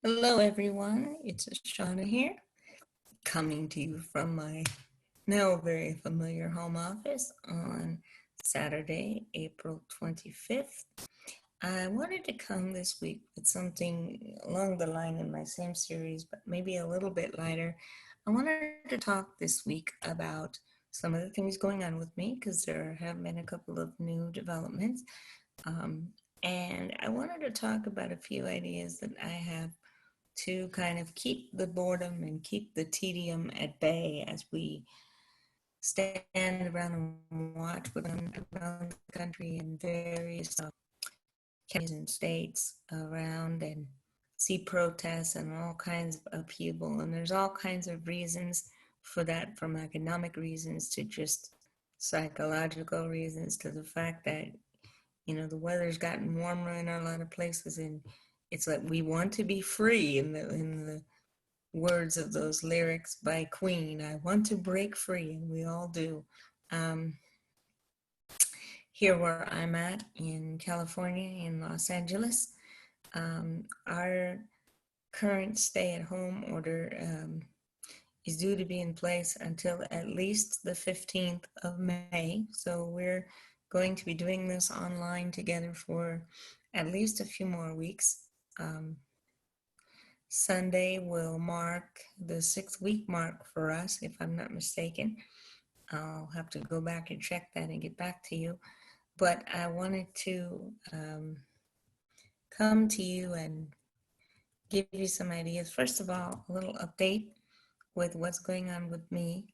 Hello, everyone. It's Shauna here, coming to you from my now very familiar home office on Saturday, April 25th. I wanted to come this week with something along the line in my same series, but maybe a little bit lighter. I wanted to talk this week about some of the things going on with me because there have been a couple of new developments. Um, and I wanted to talk about a few ideas that I have to kind of keep the boredom and keep the tedium at bay as we stand around and watch what's going on around the country and various counties and states around and see protests and all kinds of upheaval. And there's all kinds of reasons for that, from economic reasons to just psychological reasons to the fact that the weather's gotten warmer in a lot of places, and it's like we want to be free in the words of those lyrics by Queen. I want to break free, and we all do. Um, Here where I'm at in California, in Los Angeles, our current stay-at-home order is due to be in place until at least the 15th of May. So we're going to be doing this online together for at least a few more weeks. Um, Sunday will mark the 6-week mark for us, if I'm not mistaken. I'll have to go back and check that and get back to you. But I wanted to come to you and give you some ideas. First of all, a little update with what's going on with me.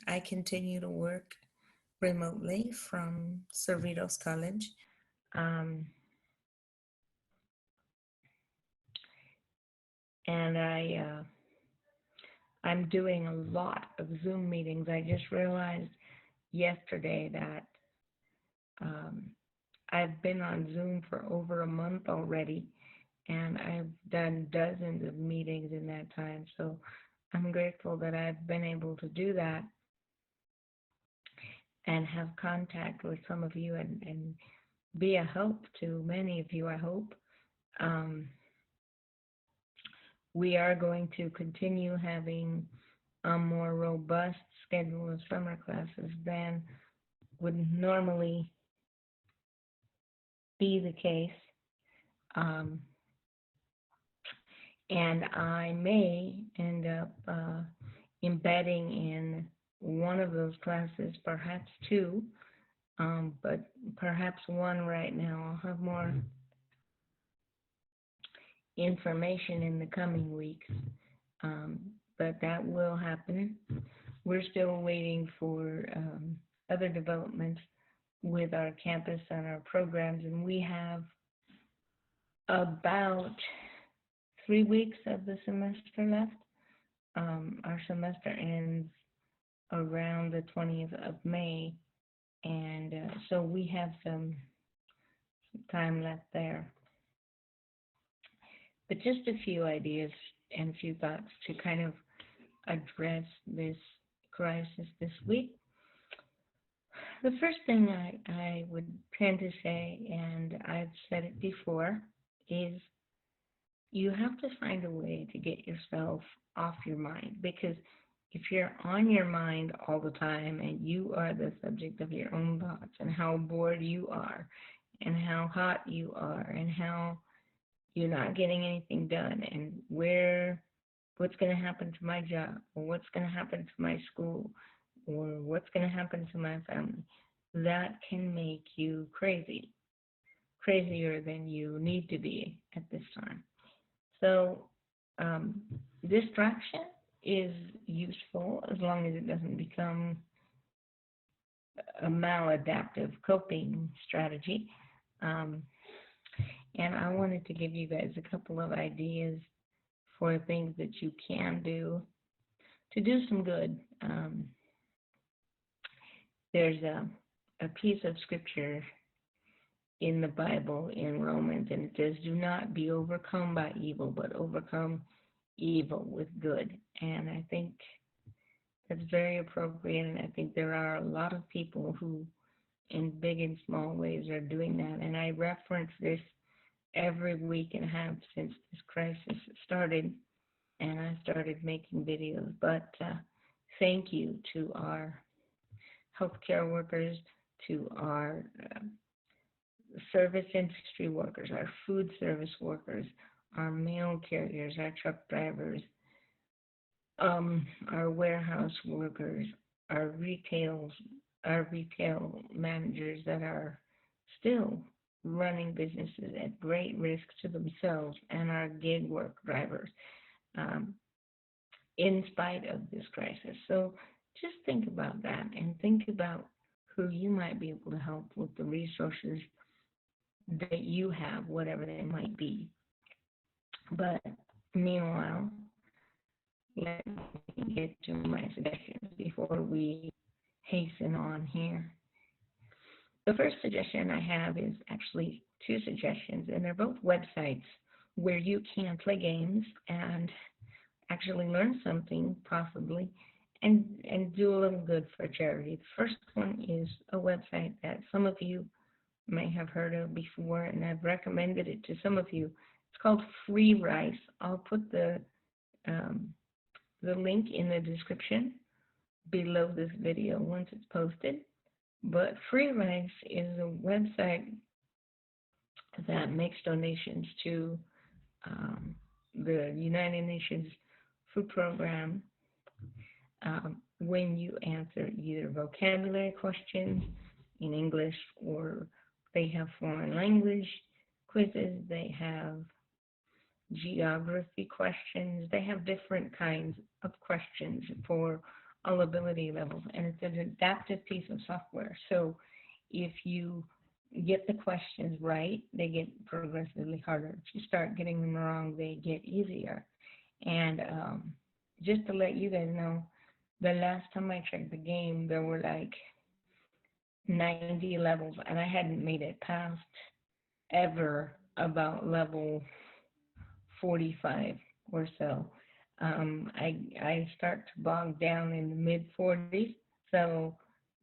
I continue to work remotely from Cerritos College. Um, and I'm doing a lot of Zoom meetings. I just realized yesterday that um, I've been on Zoom for over a month already, and I've done dozens of meetings in that time. So I'm grateful that I've been able to do that and have contact with some of you and be a help to many of you, I hope. Um, we are going to continue having a more robust schedule of summer classes than would normally be the case. Um, and I may end up embedding in one of those classes, perhaps two, but perhaps one right now. I'll have more information in the coming weeks, but that will happen. We're still waiting for other developments with our campus and our programs, and we have about 3 weeks of the semester left. Our semester ends around the 20th of May, and so we have some time left there. But just a few ideas and a few thoughts to kind of address this crisis this week. The first thing I would tend to say, and I've said it before, is you have to find a way to get yourself off your mind, because if you're on your mind all the time and you are the subject of your own thoughts and how bored you are and how hot you are and how you're not getting anything done and what's going to happen to my job or what's going to happen to my school or what's going to happen to my family, that can make you crazy, crazier than you need to be at this time. So distraction is useful as long as it doesn't become a maladaptive coping strategy. And I wanted to give you guys a couple of ideas for things that you can do to do some good. There's a piece of scripture in the Bible in Romans, and it says, "Do not be overcome by evil, but overcome evil with good." And I think that's very appropriate, and I think there are a lot of people who, in big and small ways, are doing that. And I reference this every week and a half since this crisis started, and I started making videos. But thank you to our healthcare workers, to our service industry workers, our food service workers, our mail carriers, our truck drivers, our warehouse workers, our our retail managers that are still running businesses at great risk to themselves, and our gig work drivers, um, in spite of this crisis. So just think about that and think about who you might be able to help with the resources that you have, whatever they might be. But meanwhile, let me get to my suggestions before we hasten on here. The first suggestion I have is actually two suggestions, and they're both websites where you can play games and actually learn something, possibly, and do a little good for charity. The first one is a website that some of you may have heard of before, and I've recommended it to some of you. It's called Freerice. I'll put um, the link in the description below this video once it's posted. But Freerice is a website that makes donations to the United Nations Food Program when you answer either vocabulary questions in English, or they have foreign language quizzes, they have geography questions, they have different kinds of questions for all ability levels, and it's an adaptive piece of software. So if you get the questions right, they get progressively harder. If you start getting them wrong, they get easier. And just to let you guys know, the last time I checked the game, there were like 90 levels, and I hadn't made it past ever about level 45 or so. I start to bog down in the mid 40s, so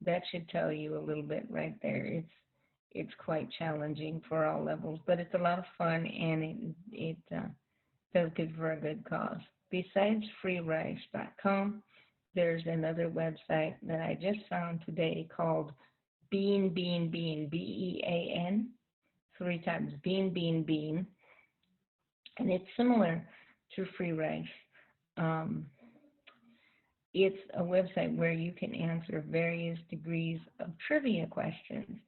that should tell you a little bit right there. It's quite challenging for all levels, but it's a lot of fun, and it does good for a good cause. Besides freerice.com, there's another website that I just found today called Bean, BEAN, three times, Bean, and it's similar to Freerice. Um, it's a website where you can answer various degrees of trivia questions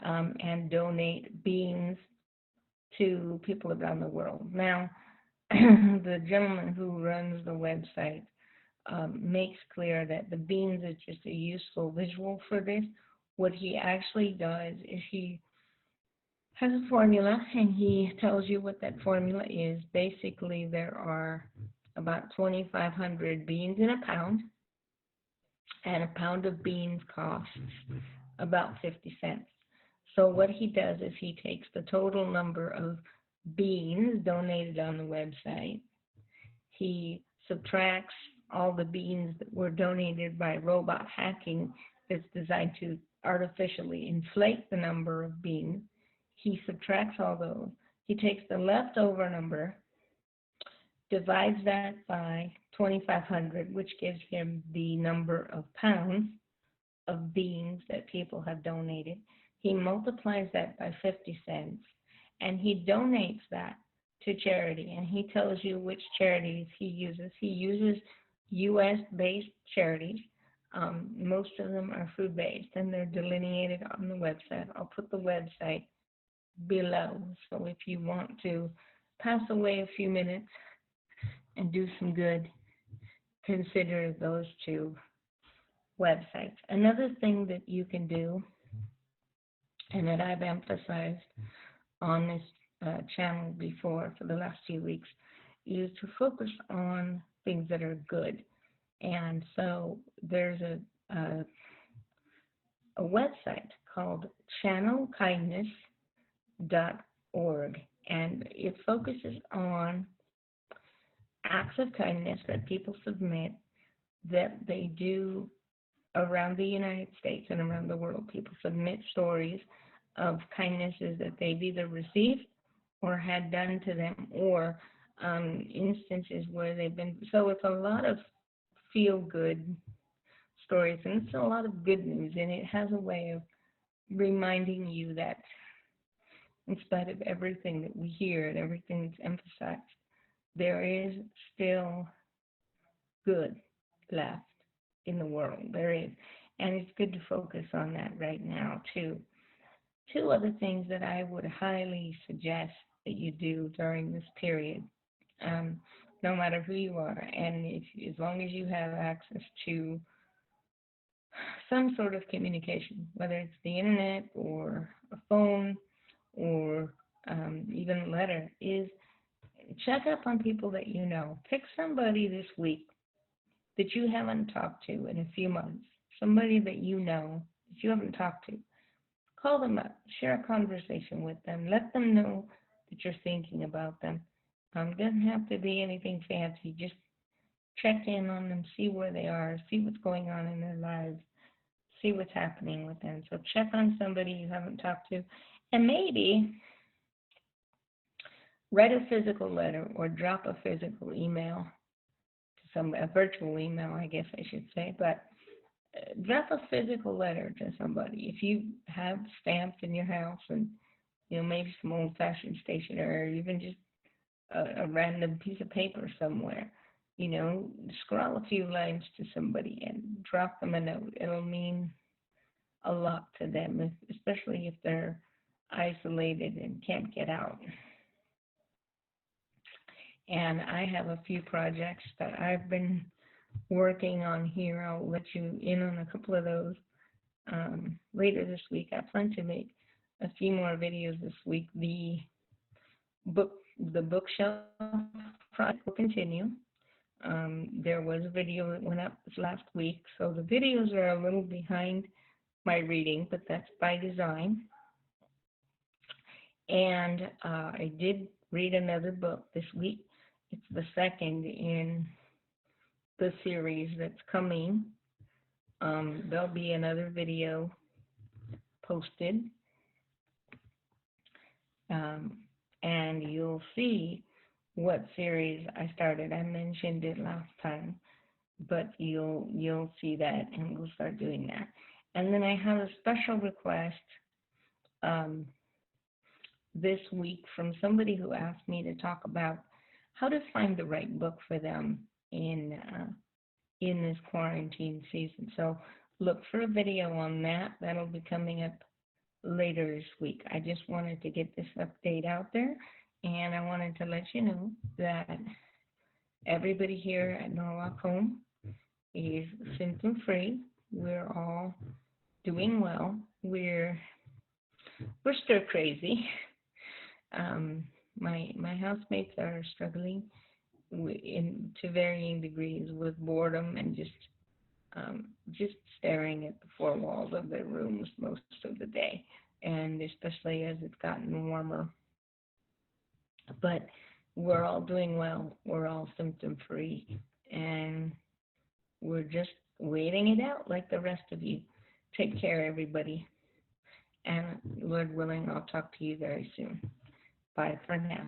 and donate beans to people around the world. Now, the gentleman who runs the website makes clear that the beans is just a useful visual for this. What he actually does is he has a formula, and he tells you what that formula is. Basically, there are about 2,500 beans in a pound, and a pound of beans costs about 50 cents. So what he does is he takes the total number of beans donated on the website, he subtracts all the beans that were donated by robot hacking that's designed to artificially inflate the number of beans. He subtracts all those. He takes the leftover number, divides that by 2,500, which gives him the number of pounds of beans that people have donated. He multiplies that by 50 cents, and he donates that to charity, and he tells you which charities he uses. He uses U.S.-based charities. Most of them are food-based, and they're delineated on the website. I'll put the website below, so if you want to pass away a few minutes and do some good, consider those two websites. Another thing that you can do, and that I've emphasized on this channel before for the last few weeks, is to focus on things that are good. And so there's a website called channelkindness.org, and it focuses on acts of kindness that people submit that they do around the United States and around the world. People submit stories of kindnesses that they've either received or had done to them, or instances where they've been. So it's a lot of feel good stories, and it's a lot of good news, and it has a way of reminding you that in spite of everything that we hear and everything that's emphasized, there is still good left in the world. There is. And it's good to focus on that right now, too. Two other things that I would highly suggest that you do during this period, um, no matter who you are, and if, as long as you have access to some sort of communication, whether it's the internet or a phone or even a letter, is check up on people that you know. Pick somebody this week that you haven't talked to in a few months, somebody that you know that you haven't talked to. Call them up, share a conversation with them, let them know that you're thinking about them. Doesn't have to be anything fancy. Just check in on them, see where they are, see what's going on in their lives, see what's happening with them. So check on somebody you haven't talked to, and maybe write a physical letter or drop a physical email to some a virtual email, I guess I should say, but drop a physical letter to somebody. If you have stamps in your house and maybe some old-fashioned stationery or even just a random piece of paper somewhere, scrawl a few lines to somebody and drop them a note. It'll mean a lot to them, especially if they're isolated and can't get out. And I have a few projects that I've been working on here. I'll let you in on a couple of those later this week. I plan to make a few more videos this week. Book, the bookshelf project will continue. There was a video that went up this last week, so the videos are a little behind my reading, but that's by design. And I did read another book this week. It's the second in the series that's coming. There'll be another video posted, and you'll see what series I started. I mentioned it last time, but you'll see that, and we'll start doing that. And then I have a special request um, this week from somebody who asked me to talk about how to find the right book for them in this quarantine season. So look for a video on that. That'll be coming up later this week. I just wanted to get this update out there, and I wanted to let you know that everybody here at Norwalk Home is symptom free. We're all doing well. We're stir crazy. My housemates are struggling to varying degrees with boredom and just staring at the four walls of their rooms most of the day, and especially as it's gotten warmer. But we're all doing well. We're all symptom free, and we're just waiting it out like the rest of you. Take care, everybody. And Lord willing, I'll talk to you very soon. Bye for now.